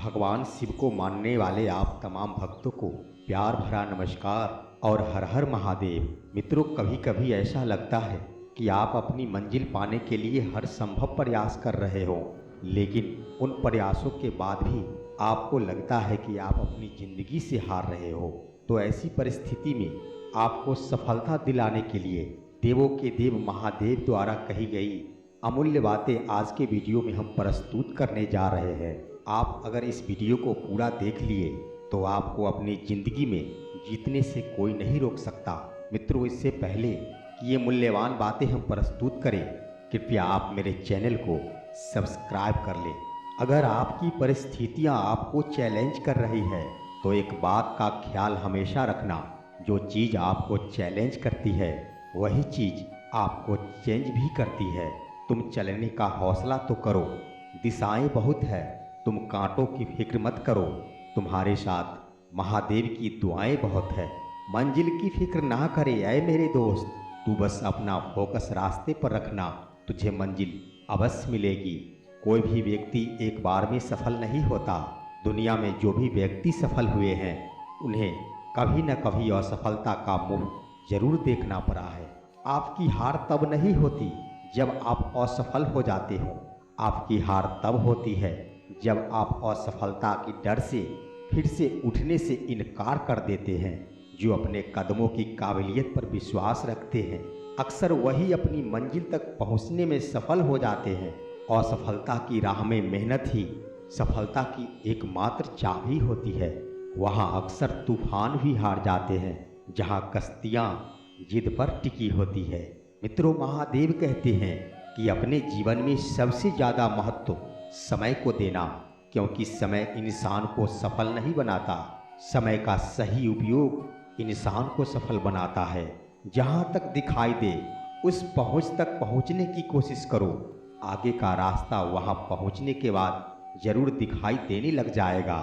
भगवान शिव को मानने वाले आप तमाम भक्तों को प्यार भरा नमस्कार और हर हर महादेव। मित्रों, कभी कभी ऐसा लगता है कि आप अपनी मंजिल पाने के लिए हर संभव प्रयास कर रहे हो, लेकिन उन प्रयासों के बाद भी आपको लगता है कि आप अपनी ज़िंदगी से हार रहे हो। तो ऐसी परिस्थिति में आपको सफलता दिलाने के लिए देवों के देव महादेव द्वारा कही गई अमूल्य बातें आज के वीडियो में हम प्रस्तुत करने जा रहे हैं। आप अगर इस वीडियो को पूरा देख लिए तो आपको अपनी ज़िंदगी में जीतने से कोई नहीं रोक सकता। मित्रों, इससे पहले कि ये मूल्यवान बातें हम प्रस्तुत करें, कृपया आप मेरे चैनल को सब्सक्राइब कर लें। अगर आपकी परिस्थितियां आपको चैलेंज कर रही है तो एक बात का ख्याल हमेशा रखना, जो चीज़ आपको चैलेंज करती है वही चीज़ आपको चेंज भी करती है। तुम चलने का हौसला तो करो, दिशाएं बहुत है, तुम कांटों की फिक्र मत करो, तुम्हारे साथ महादेव की दुआएं बहुत है। मंजिल की फिक्र ना करे ऐ मेरे दोस्त, तू बस अपना फोकस रास्ते पर रखना, तुझे मंजिल अवश्य मिलेगी। कोई भी व्यक्ति एक बार में सफल नहीं होता। दुनिया में जो भी व्यक्ति सफल हुए हैं उन्हें कभी न कभी असफलता का मुंह जरूर देखना पड़ा है। आपकी हार तब नहीं होती जब आप असफल हो जाते हो, आपकी हार तब होती है जब आप असफलता की डर से फिर से उठने से इनकार कर देते हैं। जो अपने कदमों की काबिलियत पर विश्वास रखते हैं अक्सर वही अपनी मंजिल तक पहुंचने में सफल हो जाते हैं। असफलता की राह में मेहनत ही सफलता की एकमात्र चाबी होती है। वहां अक्सर तूफान भी हार जाते हैं जहां कश्तियां जिद पर टिकी होती है। मित्रों, महादेव कहते हैं कि अपने जीवन में सबसे ज़्यादा महत्व समय को देना, क्योंकि समय इंसान को सफल नहीं बनाता, समय का सही उपयोग इंसान को सफल बनाता है। जहाँ तक दिखाई दे उस पहुँच तक पहुँचने की कोशिश करो। आगे का रास्ता वहाँ पहुँचने के बाद जरूर दिखाई देने लग जाएगा।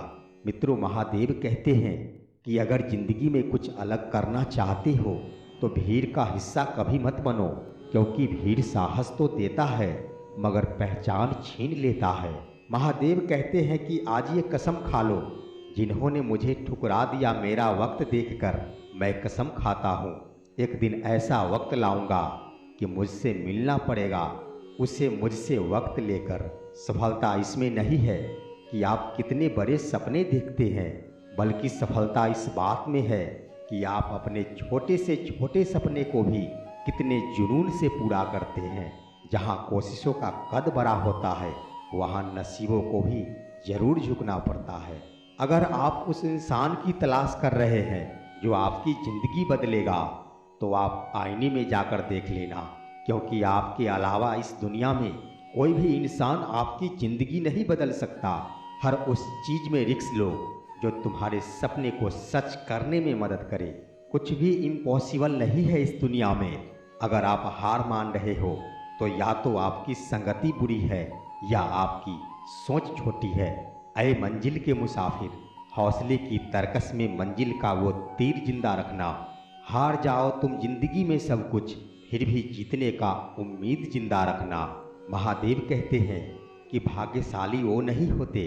मित्रों, महादेव कहते हैं कि अगर जिंदगी में कुछ अलग करना चाहते हो तो भीड़ का हिस्सा कभी मत बनो, क्योंकि भीड़ साहस तो देता है मगर पहचान छीन लेता है। महादेव कहते हैं कि आज ये कसम खा लो, जिन्होंने मुझे ठुकरा दिया मेरा वक्त देखकर, मैं कसम खाता हूँ एक दिन ऐसा वक्त लाऊंगा कि मुझसे मिलना पड़ेगा उसे मुझसे वक्त लेकर। सफलता इसमें नहीं है कि आप कितने बड़े सपने देखते हैं, बल्कि सफलता इस बात में है कि आप अपने छोटे से छोटे सपने को भी कितने जुनून से पूरा करते हैं। जहाँ कोशिशों का कद बड़ा होता है वहाँ नसीबों को भी जरूर झुकना पड़ता है। अगर आप उस इंसान की तलाश कर रहे हैं जो आपकी ज़िंदगी बदलेगा तो आप आईने में जाकर देख लेना, क्योंकि आपके अलावा इस दुनिया में कोई भी इंसान आपकी ज़िंदगी नहीं बदल सकता। हर उस चीज़ में रिस्क लो जो तुम्हारे सपने को सच करने में मदद करे। कुछ भी इम्पॉसिबल नहीं है इस दुनिया में। अगर आप हार मान रहे हो तो या तो आपकी संगति बुरी है या आपकी सोच छोटी है। ऐ मंजिल के मुसाफिर, हौसले की तरकस में मंजिल का वो तीर जिंदा रखना। हार जाओ तुम जिंदगी में सब कुछ, फिर भी जीतने का उम्मीद जिंदा रखना। महादेव कहते हैं कि भाग्यशाली वो नहीं होते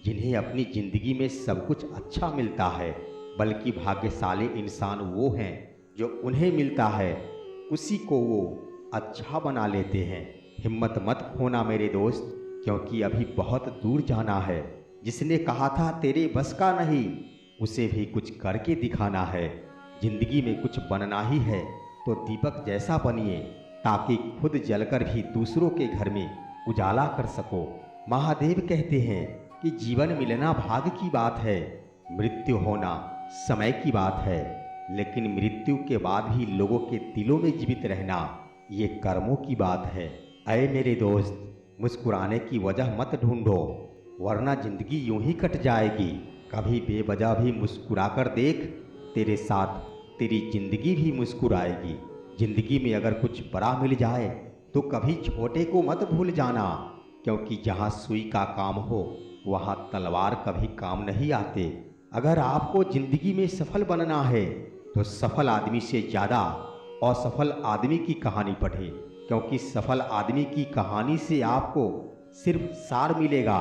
जिन्हें अपनी ज़िंदगी में सब कुछ अच्छा मिलता है, बल्कि भाग्यशाली इंसान वो हैं जो उन्हें मिलता है उसी को वो अच्छा बना लेते हैं। हिम्मत मत खोना मेरे दोस्त, क्योंकि अभी बहुत दूर जाना है। जिसने कहा था तेरे बस का नहीं, उसे भी कुछ करके दिखाना है। जिंदगी में कुछ बनना ही है तो दीपक जैसा बनिए, ताकि खुद जलकर भी दूसरों के घर में उजाला कर सको। महादेव कहते हैं कि जीवन मिलना भाग्य की बात है, मृत्यु होना समय की बात है, लेकिन मृत्यु के बाद भी लोगों के दिलों में जीवित रहना ये कर्मों की बात है। ऐ मेरे दोस्त, मुस्कुराने की वजह मत ढूंढो, वरना जिंदगी यूं ही कट जाएगी। कभी बेवजह भी मुस्कुराकर देख, तेरे साथ तेरी जिंदगी भी मुस्कुराएगी। जिंदगी में अगर कुछ बड़ा मिल जाए तो कभी छोटे को मत भूल जाना, क्योंकि जहाँ सुई का काम हो वहाँ तलवार कभी काम नहीं आते। अगर आपको जिंदगी में सफल बनना है तो सफल आदमी से ज़्यादा असफल आदमी की कहानी पढ़ें, क्योंकि सफल आदमी की कहानी से आपको सिर्फ सार मिलेगा,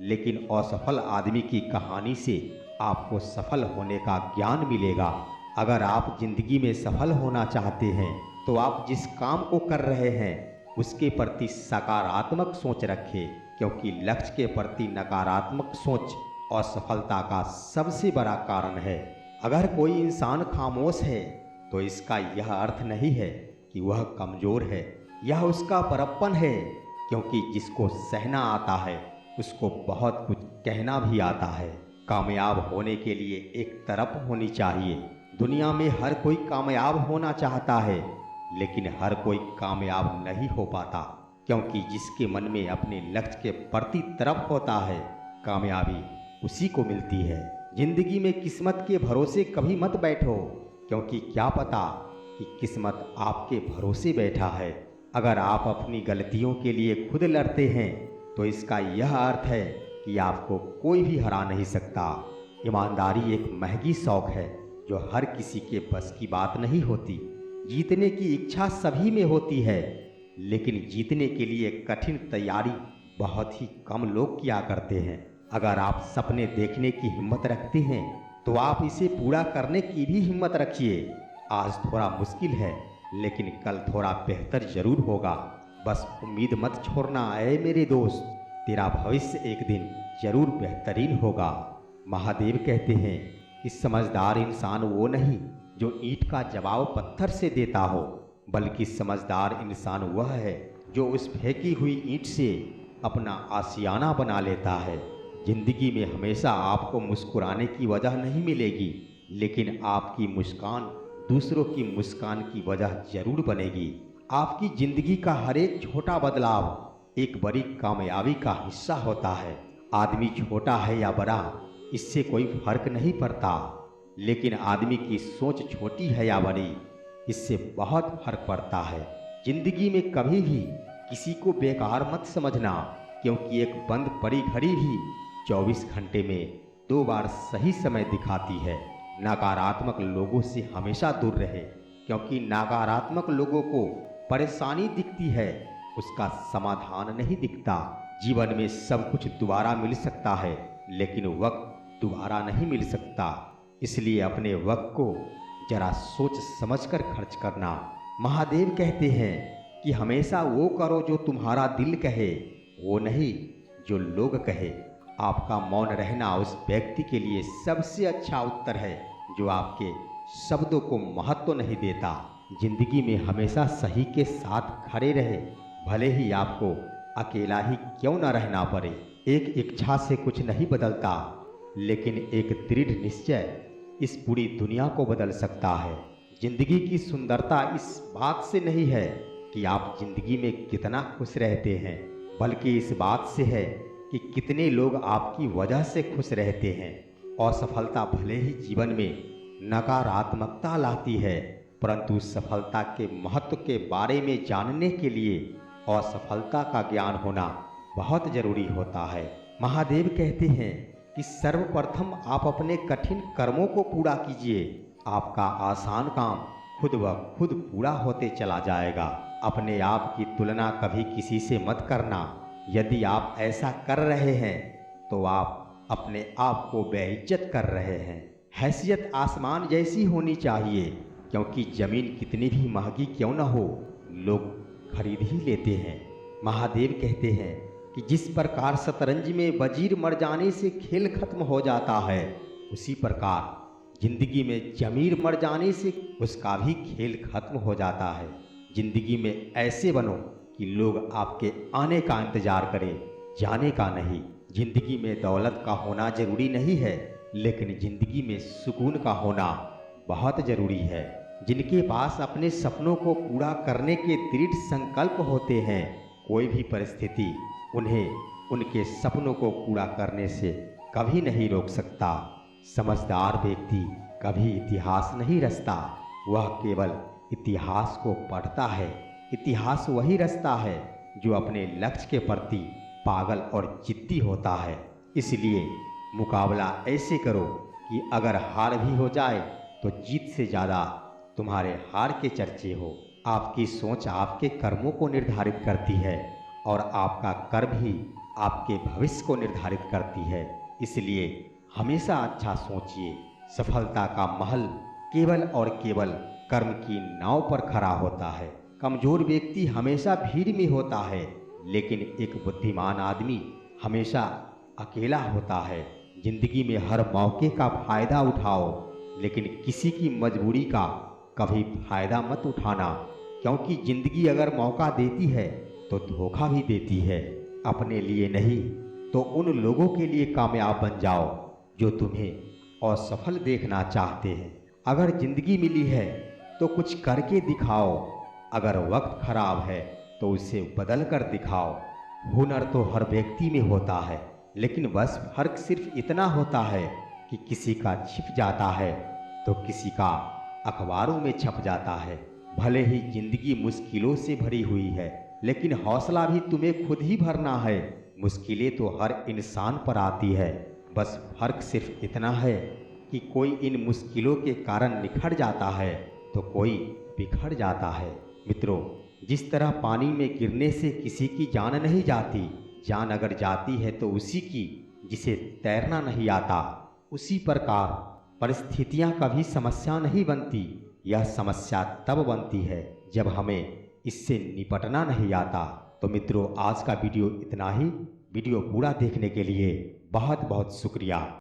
लेकिन असफल आदमी की कहानी से आपको सफल होने का ज्ञान मिलेगा। अगर आप जिंदगी में सफल होना चाहते हैं तो आप जिस काम को कर रहे हैं उसके प्रति सकारात्मक सोच रखें, क्योंकि लक्ष्य के प्रति नकारात्मक सोच असफलता का सबसे बड़ा कारण है। अगर कोई इंसान खामोश है तो इसका यह अर्थ नहीं है कि वह कमज़ोर है, यह उसका बड़प्पन है, क्योंकि जिसको सहना आता है उसको बहुत कुछ कहना भी आता है। कामयाब होने के लिए एक तरफ होनी चाहिए। दुनिया में हर कोई कामयाब होना चाहता है, लेकिन हर कोई कामयाब नहीं हो पाता, क्योंकि जिसके मन में अपने लक्ष्य के प्रति तरफ होता है कामयाबी उसी को मिलती है। जिंदगी में किस्मत के भरोसे कभी मत बैठो, क्योंकि क्या पता कि किस्मत आपके भरोसे बैठा है। अगर आप अपनी गलतियों के लिए खुद लड़ते हैं तो इसका यह अर्थ है कि आपको कोई भी हरा नहीं सकता। ईमानदारी एक महंगी शौक है जो हर किसी के बस की बात नहीं होती। जीतने की इच्छा सभी में होती है, लेकिन जीतने के लिए कठिन तैयारी बहुत ही कम लोग किया करते हैं। अगर आप सपने देखने की हिम्मत रखते हैं तो आप इसे पूरा करने की भी हिम्मत रखिए। आज थोड़ा मुश्किल है, लेकिन कल थोड़ा बेहतर जरूर होगा। बस उम्मीद मत छोड़ना ऐ मेरे दोस्त, तेरा भविष्य एक दिन जरूर बेहतरीन होगा। महादेव कहते हैं कि समझदार इंसान वो नहीं जो ईंट का जवाब पत्थर से देता हो, बल्कि समझदार इंसान वह है जो उस फेंकी हुई ईंट से अपना आशियाना बना लेता है। जिंदगी में हमेशा आपको मुस्कुराने की वजह नहीं मिलेगी, लेकिन आपकी मुस्कान दूसरों की मुस्कान की वजह जरूर बनेगी। आपकी जिंदगी का हर एक छोटा बदलाव एक बड़ी कामयाबी का हिस्सा होता है। आदमी छोटा है या बड़ा इससे कोई फर्क नहीं पड़ता, लेकिन आदमी की सोच छोटी है या बड़ी इससे बहुत फर्क पड़ता है। जिंदगी में कभी भी किसी को बेकार मत समझना, क्योंकि एक बंद पड़ी घड़ी भी 24 घंटे में 2 बार सही समय दिखाती है। नकारात्मक लोगों से हमेशा दूर रहे, क्योंकि नकारात्मक लोगों को परेशानी दिखती है, उसका समाधान नहीं दिखता। जीवन में सब कुछ दोबारा मिल सकता है, लेकिन वक्त दोबारा नहीं मिल सकता। इसलिए अपने वक्त को जरा सोच समझकर खर्च करना। महादेव कहते हैं कि हमेशा वो करो जो तुम्हारा दिल कहे, वो नहीं जो लोग कहे। आपका मौन रहना उस व्यक्ति के लिए सबसे अच्छा उत्तर है जो आपके शब्दों को महत्व नहीं देता। जिंदगी में हमेशा सही के साथ खड़े रहे, भले ही आपको अकेला ही क्यों न रहना पड़े। एक इच्छा से कुछ नहीं बदलता, लेकिन एक दृढ़ निश्चय इस पूरी दुनिया को बदल सकता है। जिंदगी की सुंदरता इस बात से नहीं है कि आप जिंदगी में कितना खुश रहते हैं, बल्कि इस बात से है कि कितने लोग आपकी वजह से खुश रहते हैं। असफलता भले ही जीवन में नकारात्मकता लाती है, परंतु सफलता के महत्व के बारे में जानने के लिए असफलता का ज्ञान होना बहुत जरूरी होता है। महादेव कहते हैं कि सर्वप्रथम आप अपने कठिन कर्मों को पूरा कीजिए, आपका आसान काम खुद ब खुद पूरा होते चला जाएगा। अपने आप की तुलना कभी किसी से मत करना। यदि आप ऐसा कर रहे हैं तो आप अपने आप को बेइज्जत कर रहे हैं। हैसियत आसमान जैसी होनी चाहिए, क्योंकि जमीन कितनी भी महंगी क्यों न हो, लोग खरीद ही लेते हैं। महादेव कहते हैं कि जिस प्रकार शतरंज में वजीर मर जाने से खेल खत्म हो जाता है, उसी प्रकार जिंदगी में जमीर मर जाने से उसका भी खेल खत्म हो जाता है। जिंदगी में ऐसे बनो कि लोग आपके आने का इंतजार करें, जाने का नहीं। जिंदगी में दौलत का होना जरूरी नहीं है, लेकिन जिंदगी में सुकून का होना बहुत जरूरी है। जिनके पास अपने सपनों को पूरा करने के दृढ़ संकल्प होते हैं, कोई भी परिस्थिति उन्हें उनके सपनों को पूरा करने से कभी नहीं रोक सकता। समझदार व्यक्ति कभी इतिहास नहीं रचता, वह केवल इतिहास को पढ़ता है। इतिहास वही रचता है जो अपने लक्ष्य के प्रति पागल और जिद्दी होता है। इसलिए मुकाबला ऐसे करो कि अगर हार भी हो जाए तो जीत से ज़्यादा तुम्हारे हार के चर्चे हो। आपकी सोच आपके कर्मों को निर्धारित करती है और आपका कर्म ही आपके भविष्य को निर्धारित करती है। इसलिए हमेशा अच्छा सोचिए। सफलता का महल केवल और केवल कर्म की नाव पर खड़ा होता है। कमजोर व्यक्ति हमेशा भीड़ में होता है, लेकिन एक बुद्धिमान आदमी हमेशा अकेला होता है। जिंदगी में हर मौके का फायदा उठाओ, लेकिन किसी की मजबूरी का कभी फायदा मत उठाना, क्योंकि जिंदगी अगर मौका देती है तो धोखा भी देती है। अपने लिए नहीं तो उन लोगों के लिए कामयाब बन जाओ जो तुम्हें असफल देखना चाहते हैं। अगर जिंदगी मिली है तो कुछ करके दिखाओ। अगर वक्त खराब है तो उसे बदल कर दिखाओ। हुनर तो हर व्यक्ति में होता है, लेकिन बस फर्क सिर्फ इतना होता है कि किसी का छिप जाता है तो किसी का अखबारों में छप जाता है। भले ही जिंदगी मुश्किलों से भरी हुई है, लेकिन हौसला भी तुम्हें खुद ही भरना है। मुश्किलें तो हर इंसान पर आती है, बस फर्क सिर्फ इतना है कि कोई इन मुश्किलों के कारण निखर जाता है तो कोई बिखर जाता है। मित्रों, जिस तरह पानी में गिरने से किसी की जान नहीं जाती, जान अगर जाती है तो उसी की जिसे तैरना नहीं आता। उसी प्रकार परिस्थितियां कभी समस्या नहीं बनती, यह समस्या तब बनती है जब हमें इससे निपटना नहीं आता। तो मित्रों, आज का वीडियो इतना ही। वीडियो पूरा देखने के लिए बहुत बहुत शुक्रिया।